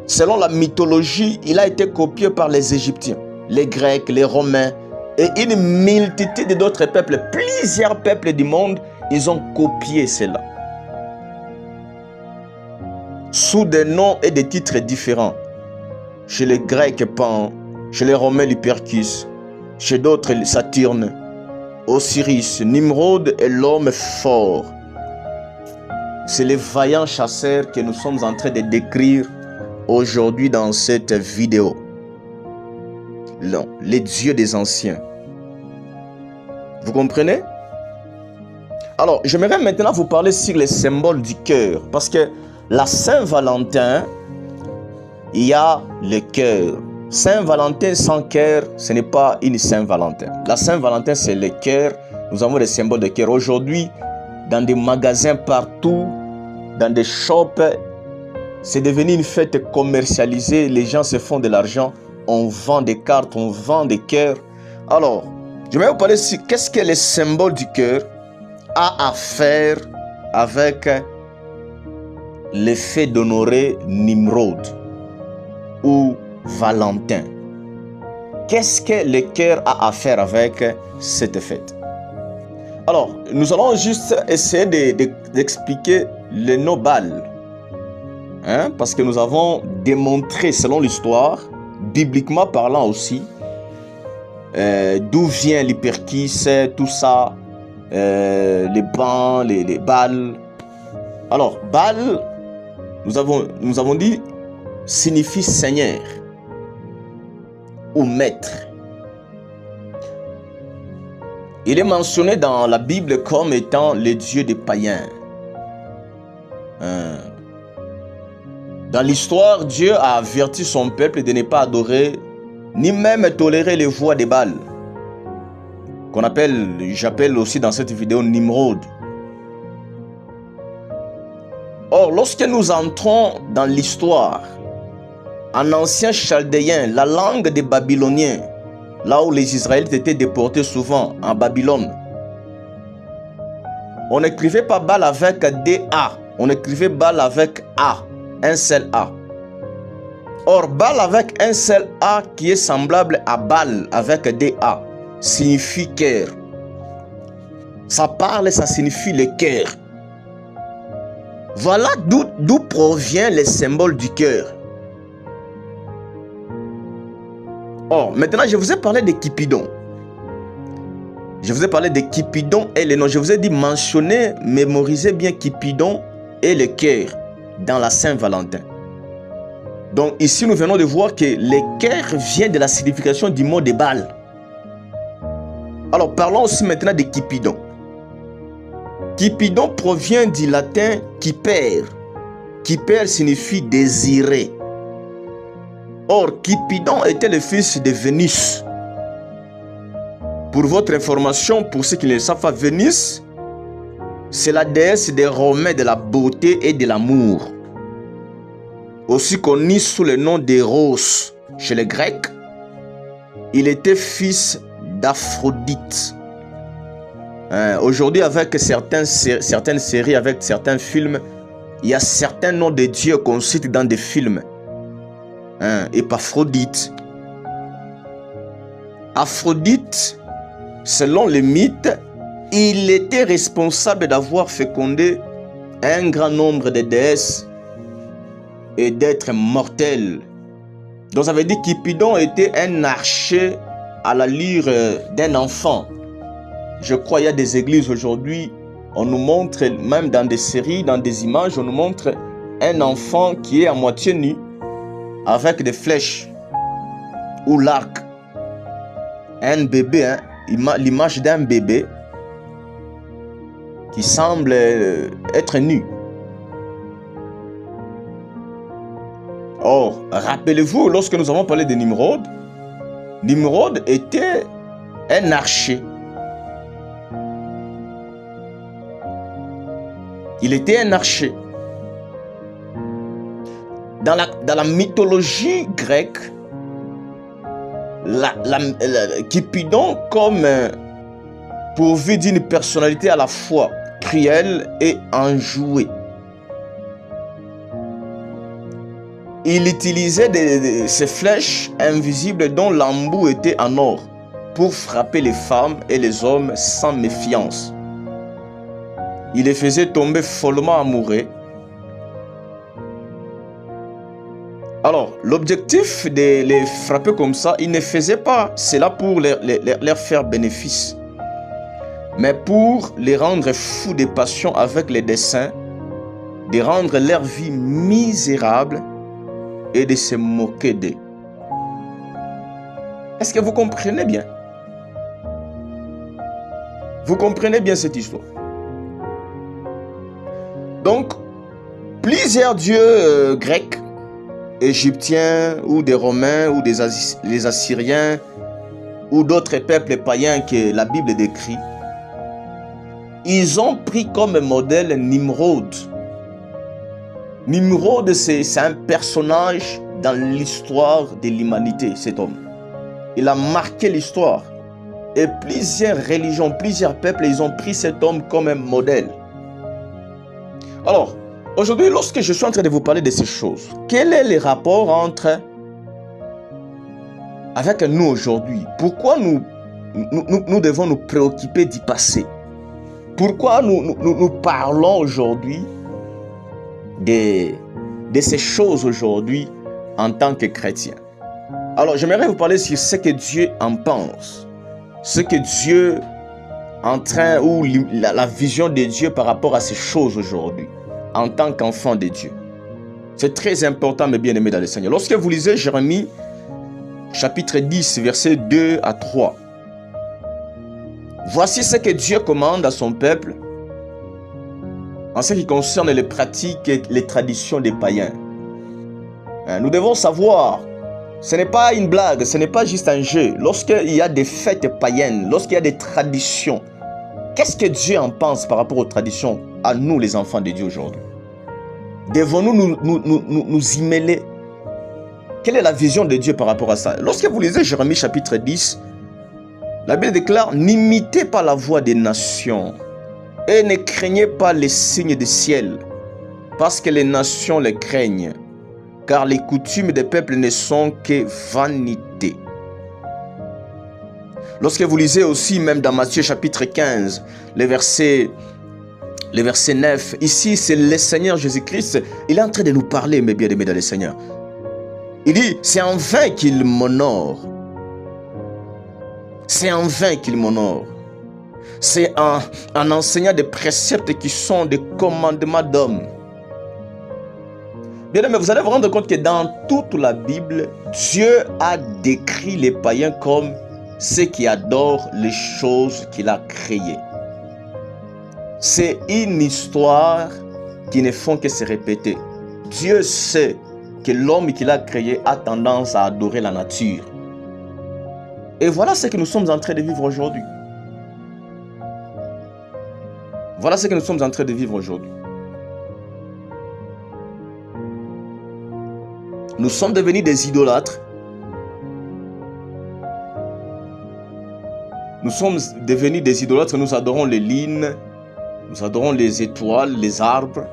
Selon la mythologie, il a été copié par les Égyptiens, les Grecs, les Romains et une multitude d'autres peuples. Plusieurs peuples du monde, ils ont copié cela. Sous des noms et des titres différents. Chez les Grecs, Pan, chez les Romains, l'Hypercus, chez d'autres, Saturne, Osiris. Nimrod est l'homme fort. C'est les vaillants chasseurs que nous sommes en train de décrire aujourd'hui dans cette vidéo. Non, les dieux des anciens. Vous comprenez? Alors, j'aimerais maintenant vous parler sur les symboles du cœur. Parce que la Saint-Valentin, il y a le cœur. Saint-Valentin sans cœur, ce n'est pas une Saint-Valentin. La Saint-Valentin, c'est le cœur. Nous avons des symboles de cœur. Aujourd'hui, dans des magasins partout, dans des shops, c'est devenu une fête commercialisée. Les gens se font de l'argent. On vend des cartes, on vend des cœurs. Alors, je vais vous parler de qu'est-ce que le symbole du cœur a à faire avec l'effet d'honorer Nimrod ou Valentin. Qu'est-ce que le cœur a à faire avec cette fête? Alors, nous allons juste essayer d'expliquer le nom Baal. Parce que nous avons démontré, selon l'histoire, bibliquement parlant aussi, d'où vient l'Hyperkis, tout ça, les bancs, les Baal. Alors, Baal, nous avons dit, signifie Seigneur ou Maître. Il est mentionné dans la Bible comme étant le Dieu des païens. Dans l'histoire, Dieu a averti son peuple de ne pas adorer ni même tolérer les voix des Baal, qu'on appelle, j'appelle aussi dans cette vidéo Nimrod. Or, lorsque nous entrons dans l'histoire, en ancien chaldéen, la langue des Babyloniens, là où les Israélites étaient déportés souvent en Babylone, on n'écrivait pas Baal avec D-A, on écrivait Baal avec A, un seul A. Or, Baal avec un seul A qui est semblable à Baal avec D-A, signifie cœur. Ça parle, ça signifie le cœur. Voilà d'où provient le symbole du cœur. Or, maintenant, je vous ai parlé de Cupidon. Je vous ai parlé de Cupidon et les noms. Je vous ai dit mentionner, mémorisez bien Cupidon et le cœur dans la Saint-Valentin. Donc ici, nous venons de voir que le cœur vient de la signification du mot de Baal. Alors, parlons aussi maintenant de Cupidon. Cupidon provient du latin Cuper. Cuper signifie désirer. Or, Cupidon était le fils de Vénus. Pour votre information, pour ceux qui ne le savent pas, Vénus, c'est la déesse des Romains de la beauté et de l'amour. Aussi connu sous le nom d'Eros chez les Grecs. Il était fils d'Aphrodite. Aujourd'hui, avec certaines séries, avec certains films, il y a certains noms de dieux qu'on cite dans des films. Épaphrodite. Aphrodite, selon le mythe, il était responsable d'avoir fécondé un grand nombre de déesses et d'êtres mortels. Donc ça veut dire que Cupidon était un archer à l'allure d'un enfant. Je crois qu'il y a des églises aujourd'hui, on nous montre, même dans des séries, dans des images, on nous montre un enfant qui est à moitié nu avec des flèches ou l'arc. Un bébé, hein, l'image d'un bébé qui semble être nu. Or, rappelez-vous, lorsque nous avons parlé de Nimrod, Nimrod était un archer. Il était un archer. Dans la mythologie grecque, Cupidon, comme pourvu d'une personnalité à la fois cruelle et enjouée, il utilisait ces flèches invisibles dont l'embout était en or pour frapper les femmes et les hommes sans méfiance. Il les faisait tomber follement amoureux. Alors, l'objectif de les frapper comme ça, il ne faisait pas cela pour leur faire bénéfice, mais pour les rendre fous de passion avec les desseins, de rendre leur vie misérable et de se moquer d'eux. Est-ce que vous comprenez bien? Vous comprenez bien cette histoire? Donc, plusieurs dieux grecs, égyptiens ou des Romains ou les Assyriens ou d'autres peuples païens que la Bible décrit, ils ont pris comme modèle Nimrod. Nimrod, c'est un personnage dans l'histoire de l'humanité, cet homme. Il a marqué l'histoire. Et plusieurs religions, plusieurs peuples, ils ont pris cet homme comme un modèle. Alors, aujourd'hui, lorsque je suis en train de vous parler de ces choses, quel est le rapport avec nous aujourd'hui? Pourquoi nous devons nous préoccuper du passé? Pourquoi nous parlons aujourd'hui de ces choses aujourd'hui en tant que chrétiens? Alors, j'aimerais vous parler sur ce que Dieu en pense, ce que Dieu en train, ou la vision de Dieu par rapport à ces choses aujourd'hui, en tant qu'enfant de Dieu. C'est très important, mes bien-aimés dans le Seigneur. Lorsque vous lisez Jérémie, chapitre 10, versets 2 à 3, voici ce que Dieu commande à son peuple en ce qui concerne les pratiques et les traditions des païens. Nous devons savoir, ce n'est pas une blague, ce n'est pas juste un jeu. Lorsqu'il y a des fêtes païennes, lorsqu'il y a des traditions, qu'est-ce que Dieu en pense par rapport aux traditions à nous, les enfants de Dieu aujourd'hui? Devons-nous nous y mêler? Quelle est la vision de Dieu par rapport à ça? Lorsque vous lisez Jérémie chapitre 10, la Bible déclare: n'imitez pas la voix des nations et ne craignez pas les signes du ciel, parce que les nations les craignent, car les coutumes des peuples ne sont que vanité. Lorsque vous lisez aussi, même dans Matthieu chapitre 15, le verset 9, ici c'est le Seigneur Jésus-Christ, il est en train de nous parler, mes bien-aimés dans le Seigneur. Il dit, c'est en vain qu'il m'honore. C'est en vain qu'il m'honore. C'est en enseignant des préceptes qui sont des commandements d'hommes. Bien-aimés, vous allez vous rendre compte que dans toute la Bible, Dieu a décrit les païens comme ceux qui adorent les choses qu'il a créées. C'est une histoire qui ne font que se répéter. Dieu sait que l'homme qu'il a créé a tendance à adorer la nature. Et voilà ce que nous sommes en train de vivre aujourd'hui. Voilà ce que nous sommes en train de vivre aujourd'hui. Nous sommes devenus des idolâtres. Nous sommes devenus des idolâtres. Nous adorons les lignes, nous adorons les étoiles, les arbres.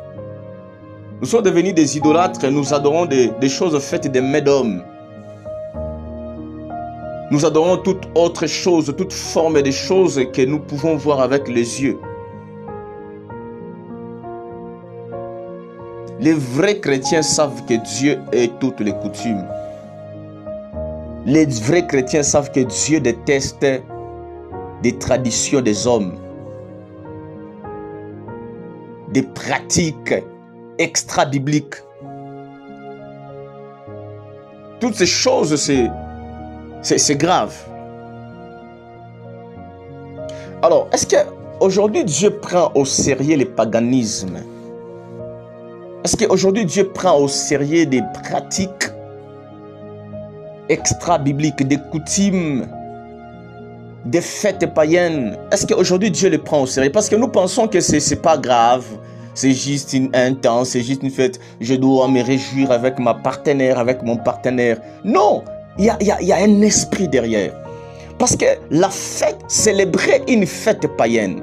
Nous sommes devenus des idolâtres. Nous adorons des choses faites des mains d'hommes. Nous adorons toute autre chose, toute forme de choses que nous pouvons voir avec les yeux. Les vrais chrétiens savent que Dieu est toutes les coutumes. Les vrais chrétiens savent que Dieu déteste des traditions des hommes, des pratiques extra-bibliques. Toutes ces choses, c'est grave. Alors, est-ce qu'aujourd'hui Dieu prend au sérieux le paganisme? Est-ce qu'aujourd'hui Dieu prend au sérieux des pratiques extra-bibliques, des coutumes, des fêtes païennes? Est-ce qu'aujourd'hui Dieu les prend au sérieux? Parce que nous pensons que c'est pas grave. C'est juste un temps, c'est juste une fête. Je dois me réjouir avec ma partenaire, avec mon partenaire. Non, il y a un esprit derrière. Parce que la fête, célébrer une fête païenne,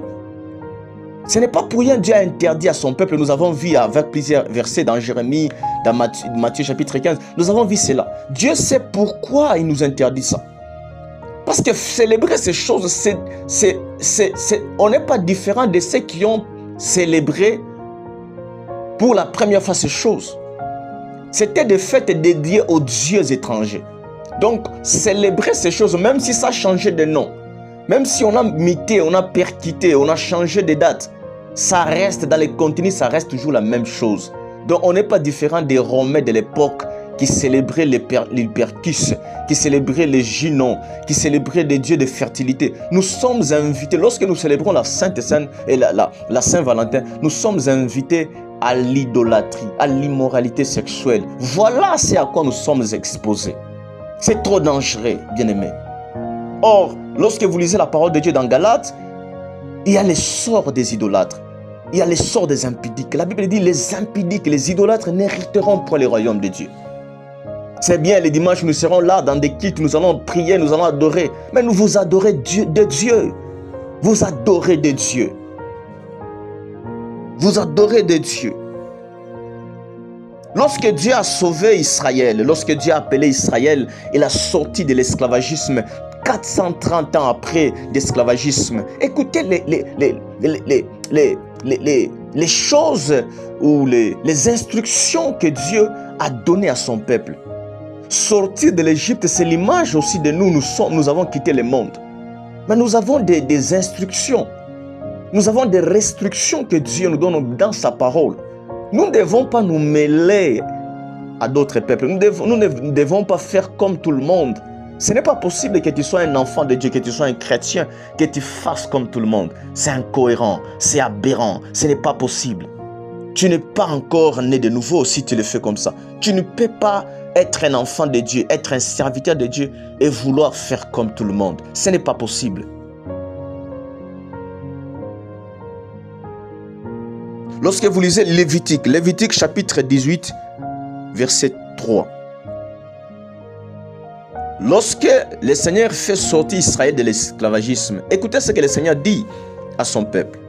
ce n'est pas pour rien Dieu a interdit à son peuple. Nous avons vu avec plusieurs versets dans Jérémie, dans Matthieu chapitre 15, nous avons vu cela. Dieu sait pourquoi il nous interdit ça. Parce que célébrer ces choses, on n'est pas différent de ceux qui ont célébré pour la première fois ces choses. C'était des fêtes dédiées aux dieux étrangers. Donc, célébrer ces choses, même si ça a changé de nom, même si on a mité, on a percuté, on a changé de date, ça reste dans les contenus, ça reste toujours la même chose. Donc, on n'est pas différent des Romains de l'époque qui célébraient les Percus, qui célébraient les Ginons, qui célébraient les dieux de fertilité. Nous sommes invités, lorsque nous célébrons la Sainte Seine et la Saint-Valentin, nous sommes invités à l'idolâtrie, à l'immoralité sexuelle. Voilà c'est à quoi nous sommes exposés. C'est trop dangereux, bien-aimés. Or, lorsque vous lisez la parole de Dieu dans Galates, il y a les sorts des idolâtres. Il y a les sorts des impudiques. La Bible dit les impudiques, les idolâtres n'hériteront pas le royaume de Dieu. C'est bien, les dimanches, nous serons là dans des cultes, nous allons prier, nous allons adorer. Mais nous vous adorez de Dieu. Vous adorez de Dieu. Vous adorez de Dieu. Lorsque Dieu a sauvé Israël, lorsque Dieu a appelé Israël, il a sorti de l'esclavagisme 430 ans après l'esclavagisme. Écoutez les choses ou les instructions que Dieu a données à son peuple. Sortir de l'Égypte, c'est l'image aussi de nous. Nous avons quitté le monde. Mais nous avons des instructions. Nous avons des restrictions que Dieu nous donne dans sa parole. Nous ne devons pas nous mêler à d'autres peuples. Nous ne devons pas faire comme tout le monde. Ce n'est pas possible que tu sois un enfant de Dieu, que tu sois un chrétien, que tu fasses comme tout le monde. C'est incohérent, c'est aberrant, ce n'est pas possible. Tu n'es pas encore né de nouveau si tu le fais comme ça. Tu ne peux pas être un enfant de Dieu, être un serviteur de Dieu et vouloir faire comme tout le monde. Ce n'est pas possible. Lorsque vous lisez Lévitique chapitre 18, verset 3. Lorsque le Seigneur fait sortir Israël de l'esclavagisme, écoutez ce que le Seigneur dit à son peuple.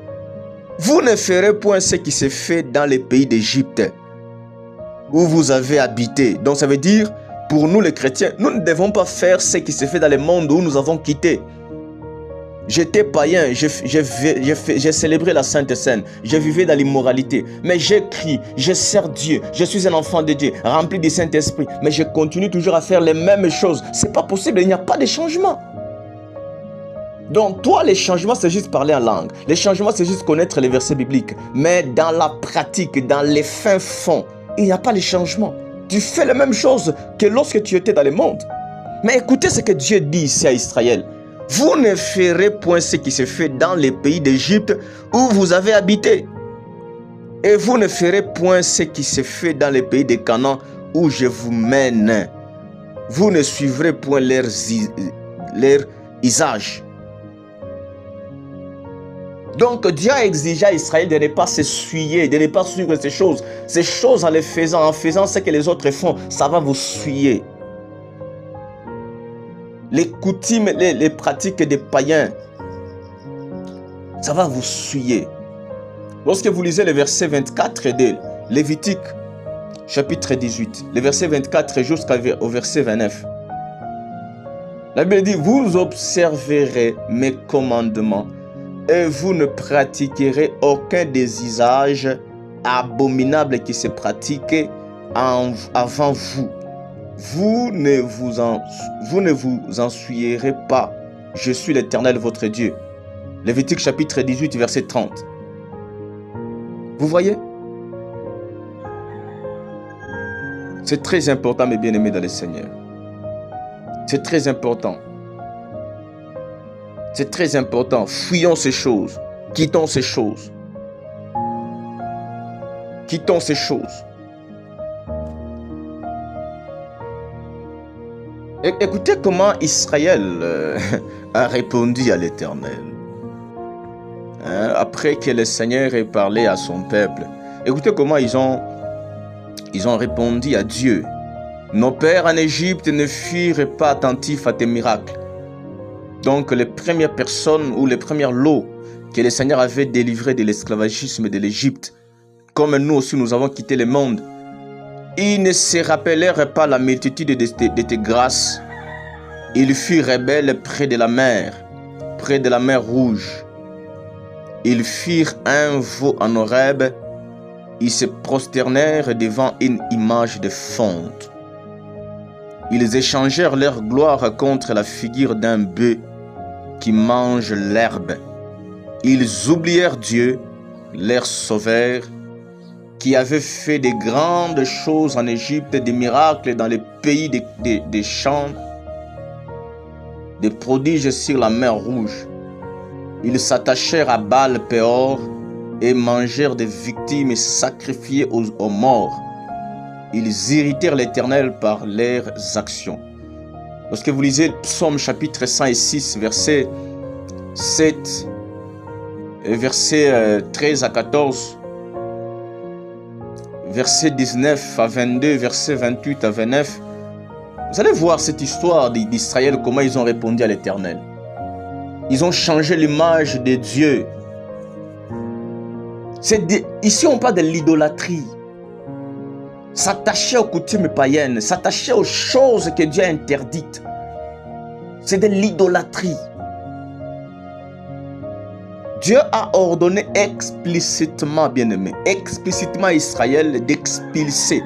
Vous ne ferez point ce qui s'est fait dans les pays d'Égypte, où vous avez habité. Donc ça veut dire, pour nous les chrétiens, nous ne devons pas faire ce qui s'est fait dans le monde où nous avons quitté. J'étais païen, j'ai célébré la Sainte Seine, je vivais dans l'immoralité, mais j'écris, je sers Dieu, je suis un enfant de Dieu, rempli du Saint-Esprit, mais je continue toujours à faire les mêmes choses. C'est pas possible, il n'y a pas de changement. Donc toi, les changements, c'est juste parler en langue. Les changements, c'est juste connaître les versets bibliques. Mais dans la pratique, dans les fins fonds, il n'y a pas de changement. Tu fais les mêmes choses que lorsque tu étais dans le monde. Mais écoutez ce que Dieu dit ici à Israël. Vous ne ferez point ce qui se fait dans les pays d'Égypte où vous avez habité. Et vous ne ferez point ce qui se fait dans les pays de Canaan où je vous mène. Vous ne suivrez point leur usage. Donc Dieu a exigé à Israël de ne pas s'essuyer, de ne pas suivre ces choses. Ces choses en les faisant, en faisant ce que les autres font, ça va vous souiller. Les coutumes, les pratiques des païens, ça va vous souiller. Lorsque vous lisez le verset 24 de Lévitique, chapitre 18, le verset 24 jusqu'au verset 29, la Bible dit, vous observerez mes commandements et vous ne pratiquerez aucun des usages abominables qui se pratiquent avant vous. Vous ne vous ensuyerez pas. Je suis l'Éternel votre Dieu. Lévitique chapitre 18, verset 30. Vous voyez? C'est très important, mes bien-aimés dans le Seigneur. C'est très important. C'est très important. Fuyons ces choses. Quittons ces choses. Quittons ces choses. Écoutez comment Israël a répondu à l'Éternel. Après que le Seigneur ait parlé à son peuple. Écoutez comment ils ont répondu à Dieu. Nos pères en Égypte ne furent pas attentifs à tes miracles. Donc les premières personnes ou les premiers lots que le Seigneur avait délivrés de l'esclavagisme de l'Égypte, comme nous aussi nous avons quitté le monde, ils ne se rappelèrent pas la multitude de tes grâces. Ils furent rebelles près de la mer Rouge. Ils firent un veau en Horeb. Ils se prosternèrent devant une image de fonte. Ils échangèrent leur gloire contre la figure d'un bœuf qui mange l'herbe. Ils oublièrent Dieu, leur sauveur, qui avait fait de grandes choses en Égypte, des miracles dans les pays des champs, des prodiges sur la mer Rouge. Ils s'attachèrent à Baal-Péor et mangèrent des victimes sacrifiées aux morts. Ils irritèrent l'Éternel par leurs actions. Lorsque vous lisez Psaume chapitre 106, verset 7, verset 13 à 14, verset 19 à 22, verset 28 à 29, vous allez voir cette histoire d'Israël, comment ils ont répondu à l'Éternel. Ils ont changé l'image de Dieu. Ici, on parle de l'idolâtrie. S'attacher aux coutumes païennes, s'attacher aux choses que Dieu a interdites. C'est de l'idolâtrie. Dieu a ordonné explicitement, bien-aimé, explicitement à Israël d'expulser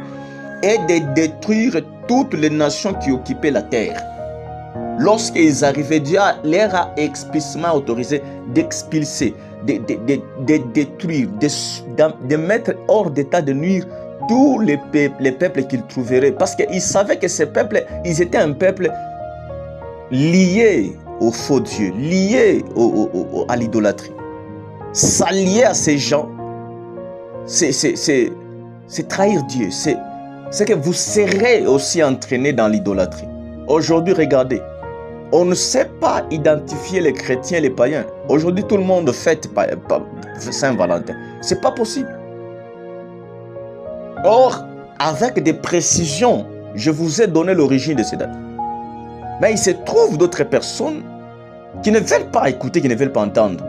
et de détruire toutes les nations qui occupaient la terre. Lorsqu'ils arrivaient, Dieu leur a explicitement autorisé d'expulser, de détruire, de mettre hors d'état de nuire tous les peuples qu'ils trouveraient. Parce qu'ils savaient que ces peuples, ils étaient un peuple lié au faux Dieu, lié à l'idolâtrie. S'allier à ces gens, c'est trahir Dieu. C'est que vous serez aussi entraînés dans l'idolâtrie. Aujourd'hui, regardez, on ne sait pas identifier les chrétiens et les païens. Aujourd'hui, tout le monde fête Saint-Valentin. Ce n'est pas possible. Or, avec des précisions, je vous ai donné l'origine de ces dates. Mais il se trouve d'autres personnes qui ne veulent pas écouter, qui ne veulent pas entendre.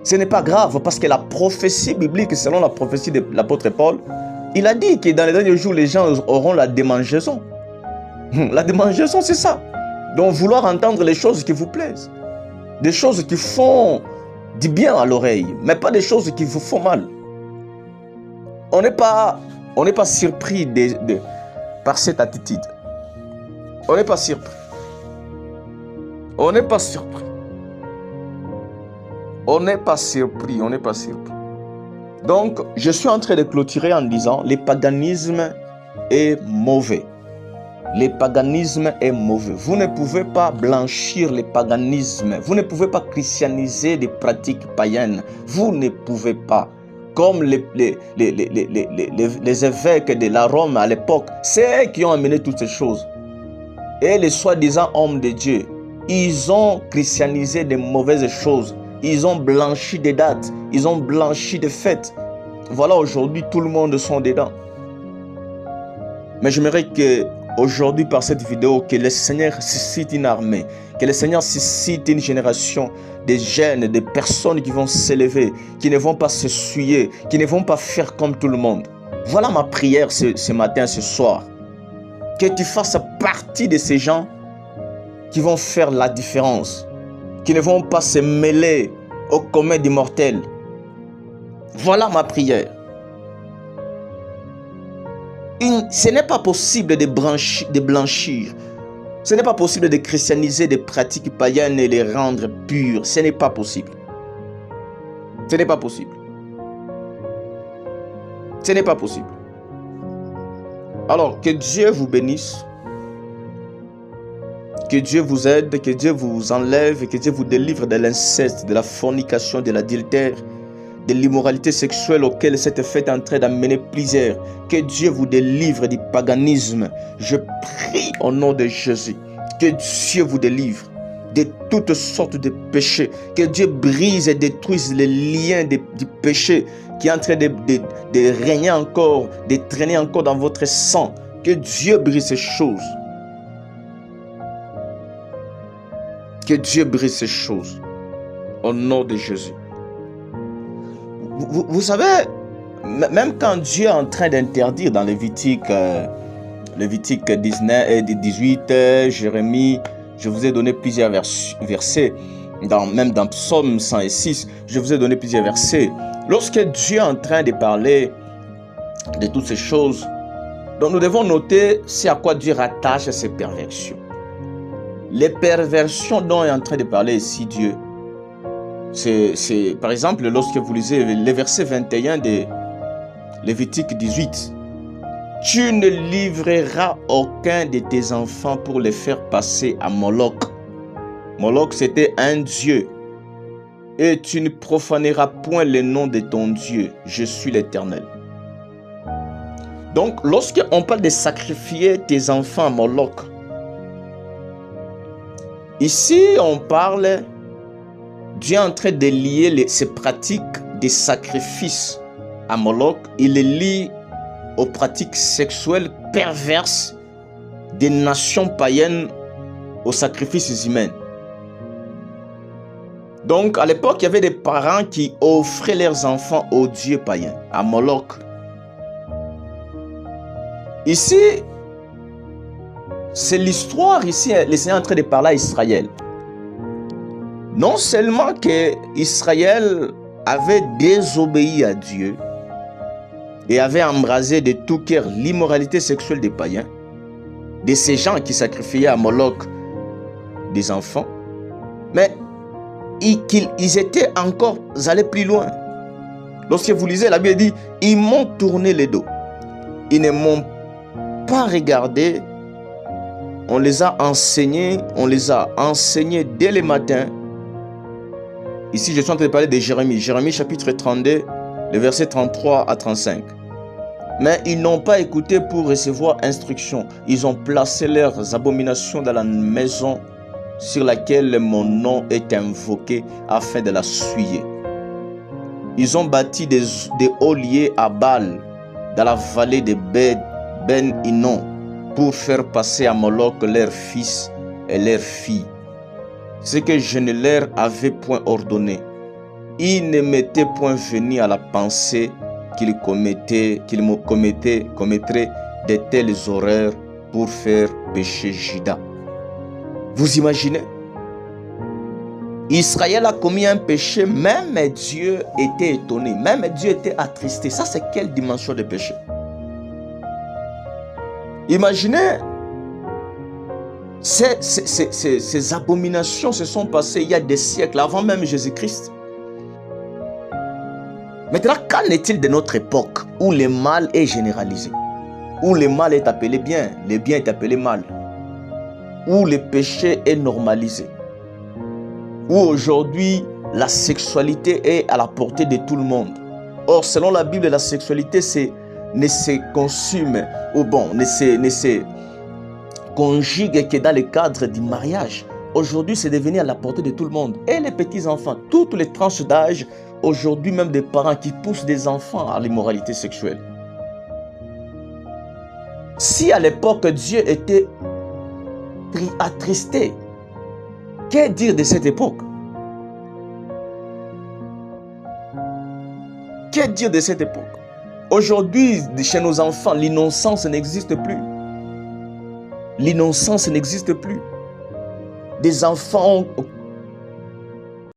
Ce n'est pas grave parce que la prophétie biblique, selon la prophétie de l'apôtre Paul, il a dit que dans les derniers jours, les gens auront la démangeaison. La démangeaison, c'est ça. Donc, vouloir entendre les choses qui vous plaisent. Des choses qui font du bien à l'oreille, mais pas des choses qui vous font mal. On n'est pas surpris par cette attitude. On n'est pas surpris. On n'est pas surpris. On n'est pas surpris. On n'est pas surpris. Donc, je suis en train de clôturer en disant, le paganisme est mauvais. Le paganisme est mauvais. Vous ne pouvez pas blanchir le paganisme. Vous ne pouvez pas christianiser des pratiques païennes. Vous ne pouvez pas. Comme les évêques de la Rome à l'époque, c'est eux qui ont amené toutes ces choses. Et les soi-disant hommes de Dieu, ils ont christianisé de mauvaises choses. Ils ont blanchi des dates. Ils ont blanchi des fêtes. Voilà, aujourd'hui, tout le monde sont dedans. Mais j'aimerais que aujourd'hui, par cette vidéo, que le Seigneur suscite une armée, que le Seigneur suscite une génération de jeunes, de personnes qui vont s'élever, qui ne vont pas se souiller, qui ne vont pas faire comme tout le monde. Voilà ma prière ce matin, ce soir. Que tu fasses partie de ces gens qui vont faire la différence, qui ne vont pas se mêler au commun des mortels. Voilà ma prière. Ce n'est pas possible de blanchir. Ce n'est pas possible de christianiser des pratiques païennes et les rendre pures. Ce n'est pas possible. Ce n'est pas possible. Ce n'est pas possible. Alors, que Dieu vous bénisse. Que Dieu vous aide, que Dieu vous enlève, que Dieu vous délivre de l'inceste, de la fornication, de l'adultère, de l'immoralité sexuelle auquel cette fête est en train d'amener plusieurs. Que Dieu vous délivre du paganisme. Je prie au nom de Jésus. Que Dieu vous délivre de toutes sortes de péchés. Que Dieu brise et détruise les liens du péché qui est en train de régner encore, de traîner encore dans votre sang. Que Dieu brise ces choses. Que Dieu brise ces choses. Au nom de Jésus. Vous savez, même quand Dieu est en train d'interdire dans Lévitique 19 et 18, Jérémie, je vous ai donné plusieurs versets, même dans Psaume 106, je vous ai donné plusieurs versets. Lorsque Dieu est en train de parler de toutes ces choses, donc nous devons noter c'est à quoi Dieu rattache ces perversions. Les perversions dont est en train de parler ici Dieu, c'est par exemple lorsque vous lisez le verset 21 de Lévitique 18. Tu ne livreras aucun de tes enfants pour les faire passer à Moloch. Moloch, c'était un dieu. Et tu ne profaneras point le nom de ton Dieu. Je suis l'Éternel. Donc, lorsqu'on parle de sacrifier tes enfants à Moloch, ici, on parle, Dieu est en train de lier ces pratiques des sacrifices à Moloch. Il les lie aux pratiques sexuelles perverses des nations païennes aux sacrifices humains. Donc, à l'époque, il y avait des parents qui offraient leurs enfants aux dieux païens, à Moloch. Ici, c'est l'histoire, ici, le Seigneur est en train de parler à Israël. Non seulement que Israël avait désobéi à Dieu, et avait embrasé de tout cœur l'immoralité sexuelle des païens, de ces gens qui sacrifiaient à Moloch des enfants, mais ils étaient encore allés plus loin. Lorsque vous lisez, la Bible dit, ils m'ont tourné le dos. Ils ne m'ont pas regardé. On les a enseignés dès le matin. Ici, je suis en train de parler de Jérémie. Jérémie chapitre 32, le verset 33 à 35. Mais ils n'ont pas écouté pour recevoir instruction. Ils ont placé leurs abominations dans la maison sur laquelle mon nom est invoqué afin de la souiller. Ils ont bâti des hauts lieux à Baal dans la vallée de Ben Hinnom pour faire passer à Moloch leurs fils et leurs filles. Ce que je ne leur avais point ordonné. Ils ne m'étaient point venus à la pensée qu'ils commettraient de telles horreurs pour faire pécher Juda. Vous imaginez? Israël a commis un péché, même Dieu était étonné, même Dieu était attristé. Ça, c'est quelle dimension de péché? Imaginez, ces abominations se sont passées il y a des siècles, avant même Jésus-Christ. Maintenant, qu'en est-il de notre époque où le mal est généralisé, où le mal est appelé bien, le bien est appelé mal, où le péché est normalisé, où aujourd'hui la sexualité est à la portée de tout le monde. Or, selon la Bible, la sexualité ne se consume, ne se conjugue que dans le cadre du mariage. Aujourd'hui, c'est devenu à la portée de tout le monde. Et les petits-enfants, toutes les tranches d'âge, aujourd'hui même des parents qui poussent des enfants à l'immoralité sexuelle. Si à l'époque Dieu était attristé, que dire de cette époque? Que dire de cette époque? Aujourd'hui, chez nos enfants, l'innocence n'existe plus. L'innocence n'existe plus. Des enfants